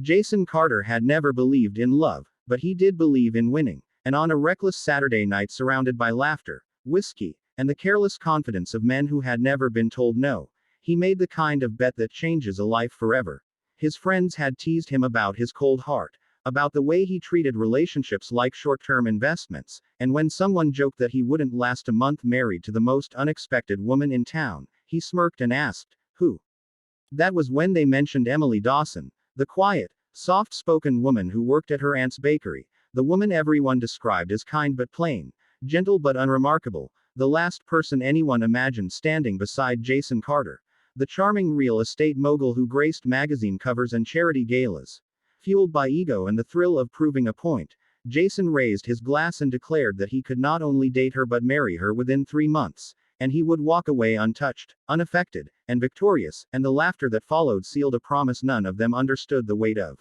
Jason Carter had never believed in love, but he did believe in winning, and on a reckless Saturday night surrounded by laughter, whiskey, and the careless confidence of men who had never been told no, he made the kind of bet that changes a life forever. His friends had teased him about his cold heart, about the way he treated relationships like short-term investments, and when someone joked that he wouldn't last a month married to the most unexpected woman in town, he smirked and asked, "Who?" That was when they mentioned Emily Dawson, the quiet, soft-spoken woman who worked at her aunt's bakery, the woman everyone described as kind but plain, gentle but unremarkable, the last person anyone imagined standing beside Jason Carter, the charming real estate mogul who graced magazine covers and charity galas. Fueled by ego and the thrill of proving a point, Jason raised his glass and declared that he could not only date her but marry her within 3 months, and he would walk away untouched, unaffected, and victorious, and the laughter that followed sealed a promise none of them understood the weight of.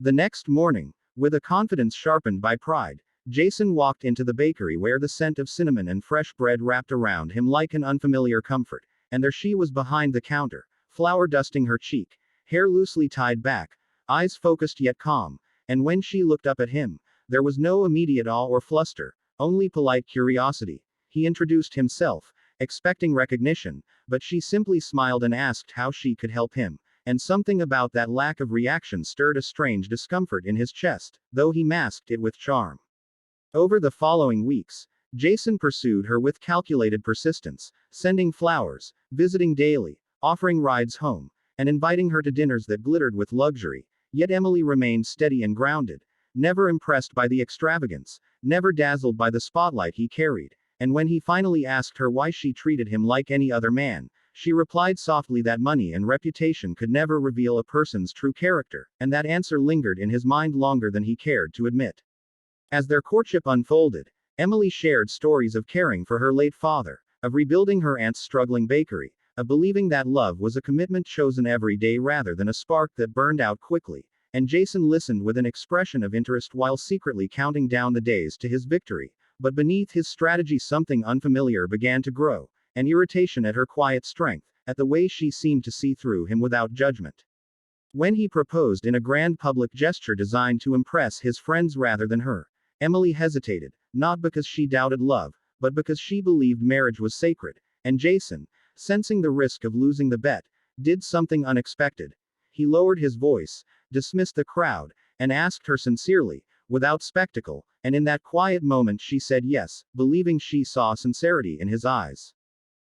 The next morning, with a confidence sharpened by pride, Jason walked into the bakery where the scent of cinnamon and fresh bread wrapped around him like an unfamiliar comfort, and there she was behind the counter, flour dusting her cheek, hair loosely tied back, eyes focused yet calm, and when she looked up at him, there was no immediate awe or fluster, only polite curiosity. He introduced himself, expecting recognition, but she simply smiled and asked how she could help him, and something about that lack of reaction stirred a strange discomfort in his chest, though he masked it with charm. Over the following weeks, Jason pursued her with calculated persistence, sending flowers, visiting daily, offering rides home, and inviting her to dinners that glittered with luxury. Yet Emily remained steady and grounded, never impressed by the extravagance, never dazzled by the spotlight he carried, and when he finally asked her why she treated him like any other man, she replied softly that money and reputation could never reveal a person's true character, and that answer lingered in his mind longer than he cared to admit. As their courtship unfolded, Emily shared stories of caring for her late father, of rebuilding her aunt's struggling bakery, of believing that love was a commitment chosen every day rather than a spark that burned out quickly, and Jason listened with an expression of interest while secretly counting down the days to his victory, but beneath his strategy something unfamiliar began to grow, an irritation at her quiet strength, at the way she seemed to see through him without judgment. When he proposed in a grand public gesture designed to impress his friends rather than her, Emily hesitated, not because she doubted love, but because she believed marriage was sacred, and Jason, sensing the risk of losing the bet, did something unexpected. He lowered his voice, dismissed the crowd, and asked her sincerely, without spectacle, and in that quiet moment she said yes, believing she saw sincerity in his eyes.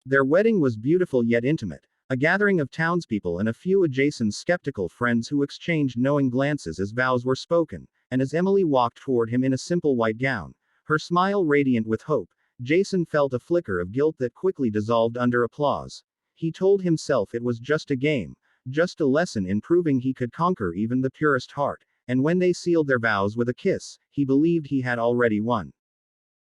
Their wedding was beautiful yet intimate, a gathering of townspeople and a few of Jason's skeptical friends who exchanged knowing glances as vows were spoken, and as Emily walked toward him in a simple white gown, her smile radiant with hope, Jason felt a flicker of guilt that quickly dissolved under applause. He told himself it was just a game, just a lesson in proving he could conquer even the purest heart, and when they sealed their vows with a kiss, he believed he had already won.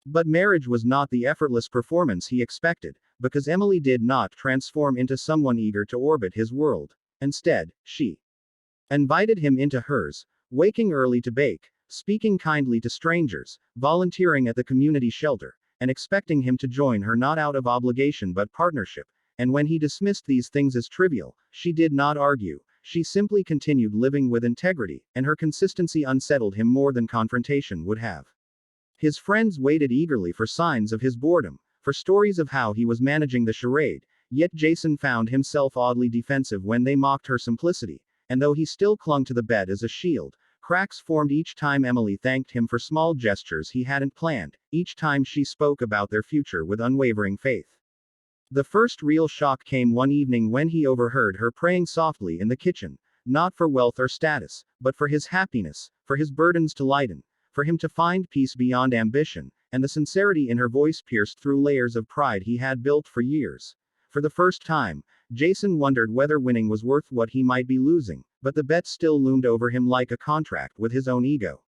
But marriage was not the effortless performance he expected, because Emily did not transform into someone eager to orbit his world. Instead, she invited him into hers, waking early to bake, speaking kindly to strangers, volunteering at the community shelter, and expecting him to join her not out of obligation but partnership, and when he dismissed these things as trivial, she did not argue, she simply continued living with integrity, and her consistency unsettled him more than confrontation would have. His friends waited eagerly for signs of his boredom, for stories of how he was managing the charade, yet Jason found himself oddly defensive when they mocked her simplicity, and though he still clung to the bed as a shield, cracks formed each time Emily thanked him for small gestures he hadn't planned, each time she spoke about their future with unwavering faith. The first real shock came one evening when he overheard her praying softly in the kitchen, not for wealth or status, but for his happiness, for his burdens to lighten, for him to find peace beyond ambition, and the sincerity in her voice pierced through layers of pride he had built for years. For the first time, Jason wondered whether winning was worth what he might be losing, but the bet still loomed over him like a contract with his own ego.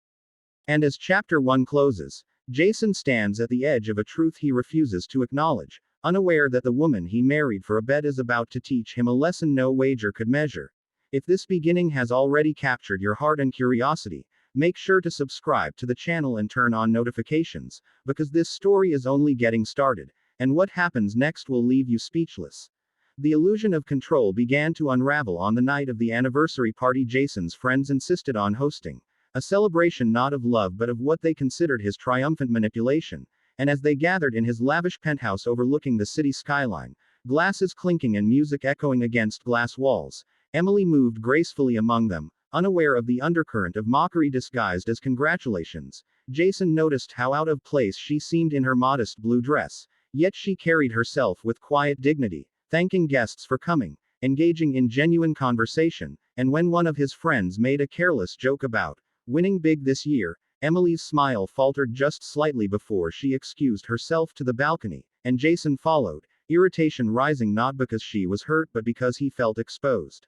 And as Chapter 1 closes, Jason stands at the edge of a truth he refuses to acknowledge, unaware that the woman he married for a bet is about to teach him a lesson no wager could measure. If this beginning has already captured your heart and curiosity, make sure to subscribe to the channel and turn on notifications, because this story is only getting started, and what happens next will leave you speechless. The illusion of control began to unravel on the night of the anniversary party Jason's friends insisted on hosting. A celebration not of love but of what they considered his triumphant manipulation. And as they gathered in his lavish penthouse overlooking the city skyline, glasses clinking and music echoing against glass walls, Emily moved gracefully among them, unaware of the undercurrent of mockery disguised as congratulations. Jason noticed how out of place she seemed in her modest blue dress, yet she carried herself with quiet dignity, thanking guests for coming, engaging in genuine conversation, and when one of his friends made a careless joke about winning big this year, Emily's smile faltered just slightly before she excused herself to the balcony, and Jason followed, irritation rising not because she was hurt but because he felt exposed.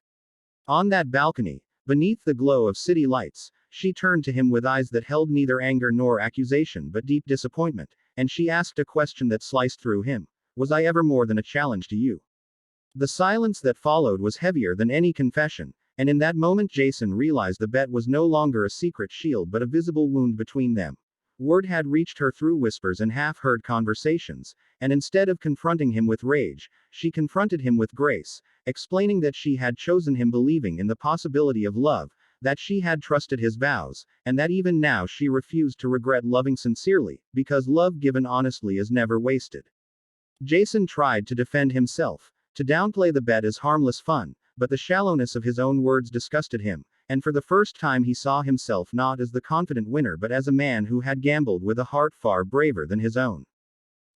On that balcony, beneath the glow of city lights, she turned to him with eyes that held neither anger nor accusation but deep disappointment, and she asked a question that sliced through him. Was I ever more than a challenge to you? The silence that followed was heavier than any confession, and in that moment Jason realized the bet was no longer a secret shield but a visible wound between them. Word had reached her through whispers and half-heard conversations, and instead of confronting him with rage, she confronted him with grace, explaining that she had chosen him believing in the possibility of love, that she had trusted his vows, and that even now she refused to regret loving sincerely, because love given honestly is never wasted. Jason tried to defend himself, to downplay the bet as harmless fun, but the shallowness of his own words disgusted him, and for the first time he saw himself not as the confident winner but as a man who had gambled with a heart far braver than his own.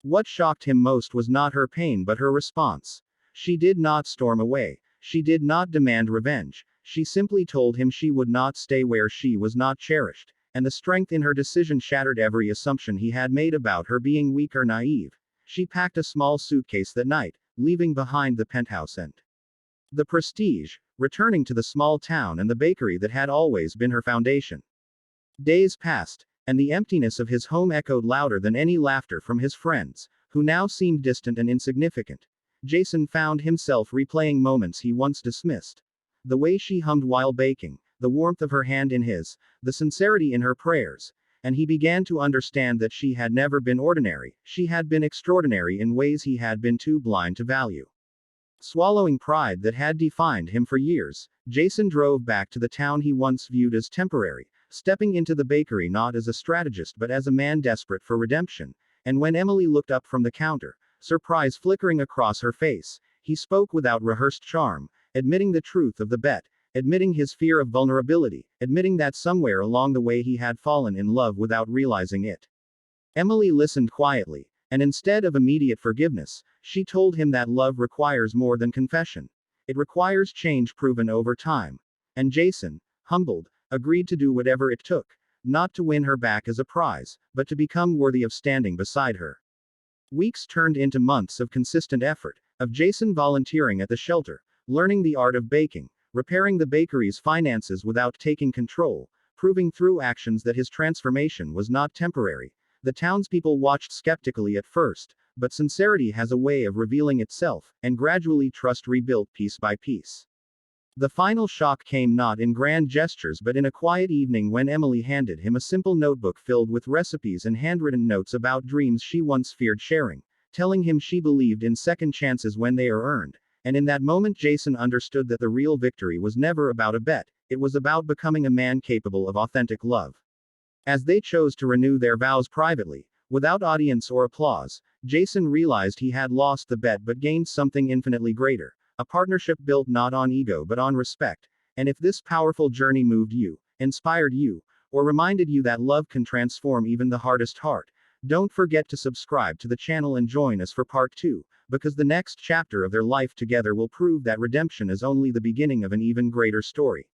What shocked him most was not her pain but her response. She did not storm away. She did not demand revenge. She simply told him she would not stay where she was not cherished, and the strength in her decision shattered every assumption he had made about her being weak or naive. She packed a small suitcase that night, leaving behind the penthouse and the prestige, returning to the small town and the bakery that had always been her foundation. Days passed, and the emptiness of his home echoed louder than any laughter from his friends, who now seemed distant and insignificant. Jason found himself replaying moments he once dismissed. The way she hummed while baking, the warmth of her hand in his, the sincerity in her prayers, and he began to understand that she had never been ordinary, she had been extraordinary in ways he had been too blind to value. Swallowing pride that had defined him for years, Jason drove back to the town he once viewed as temporary, stepping into the bakery not as a strategist but as a man desperate for redemption, and when Emily looked up from the counter, surprise flickering across her face, he spoke without rehearsed charm, admitting the truth of the bet, admitting his fear of vulnerability, admitting that somewhere along the way he had fallen in love without realizing it. Emily listened quietly, and instead of immediate forgiveness, she told him that love requires more than confession. It requires change proven over time. And Jason, humbled, agreed to do whatever it took, not to win her back as a prize, but to become worthy of standing beside her. Weeks turned into months of consistent effort, of Jason volunteering at the shelter, learning the art of baking, repairing the bakery's finances without taking control, proving through actions that his transformation was not temporary. The townspeople watched skeptically at first, but sincerity has a way of revealing itself, and gradually trust rebuilt piece by piece. The final shock came not in grand gestures but in a quiet evening when Emily handed him a simple notebook filled with recipes and handwritten notes about dreams she once feared sharing, telling him she believed in second chances when they are earned, and in that moment Jason understood that the real victory was never about a bet, it was about becoming a man capable of authentic love. As they chose to renew their vows privately, without audience or applause, Jason realized he had lost the bet but gained something infinitely greater, a partnership built not on ego but on respect. And if this powerful journey moved you, inspired you, or reminded you that love can transform even the hardest heart, don't forget to subscribe to the channel and join us for part 2, because the next chapter of their life together will prove that redemption is only the beginning of an even greater story.